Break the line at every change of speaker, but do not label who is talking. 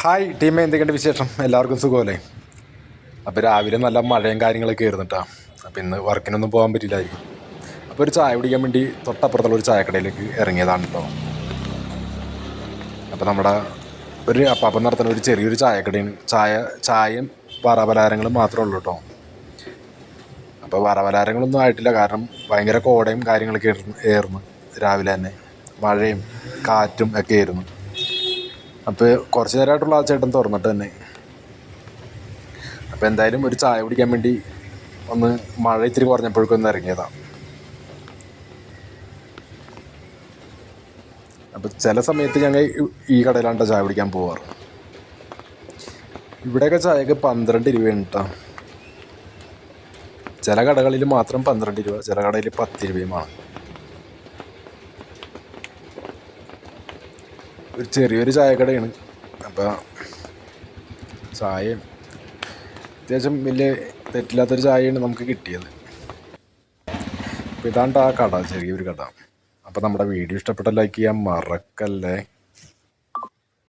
Hi ടീമേ, എന്തൊക്കെയുണ്ട് വിശേഷം? എല്ലാവർക്കും സുഖമല്ലേ? അപ്പോൾ രാവിലെ നല്ല മഴയും കാര്യങ്ങളൊക്കെ ആയിരുന്നു കേട്ടോ. അപ്പോൾ ഇന്ന് വർക്കിനൊന്നും പോകാൻ പറ്റില്ലായിരിക്കും. അപ്പോൾ ഒരു ചായ കുടിക്കാൻ വേണ്ടി തൊട്ടപ്പുറത്തുള്ള ഒരു ചായക്കടയിലേക്ക് ഇറങ്ങിയതാണ് കേട്ടോ. അപ്പോൾ നമ്മുടെ ഒരു അപ്പാപ്പൻ നടത്തുന്ന ഒരു ചെറിയൊരു ചായക്കടയാണ്. ചായയും വറപലഹാരങ്ങളും മാത്രമേ ഉള്ളൂ കേട്ടോ. അപ്പോൾ വറപലഹാരങ്ങളൊന്നും ആയിട്ടില്ല, കാരണം ഭയങ്കര കോടയും കാര്യങ്ങളൊക്കെ ആയിരുന്നു രാവിലെ തന്നെ. മഴയും കാറ്റും ഒക്കെ ആയിരുന്നു. അപ്പോൾ കുറച്ച് നേരമായിട്ടുള്ള ആ ചേട്ടൻ തുറന്നിട്ട് തന്നെ. അപ്പോൾ എന്തായാലും ഒരു ചായ കുടിക്കാൻ വേണ്ടി ഒന്ന് മഴ ഇത്തിരി കുറഞ്ഞപ്പോഴേക്കൊന്ന് ഇറങ്ങിയതാണ്. അപ്പോൾ ചില സമയത്ത് ഞങ്ങൾ ഈ കടയിലാണ് ചായ കുടിക്കാൻ പോവാറ്. ഇവിടെയൊക്കെ ചായക്ക് 12 രൂപയാണ് കേട്ടോ. ചില കടകളിൽ മാത്രം 12 രൂപ, ചില കടയിൽ 10 രൂപയുമാണ്. ഒരു ചെറിയൊരു ചായക്കടയാണ്. അപ്പോൾ ചായയും അത്യാവശ്യം വലിയ തെറ്റില്ലാത്തൊരു ചായയാണ് നമുക്ക് കിട്ടിയത്. അപ്പോൾ ഇതാണ്ട് ആ കട, ചെറിയൊരു കട. അപ്പോൾ നമ്മുടെ വീഡിയോ ഇഷ്ടപ്പെട്ട ലൈക്ക് ചെയ്യാൻ മറക്കല്ലേ.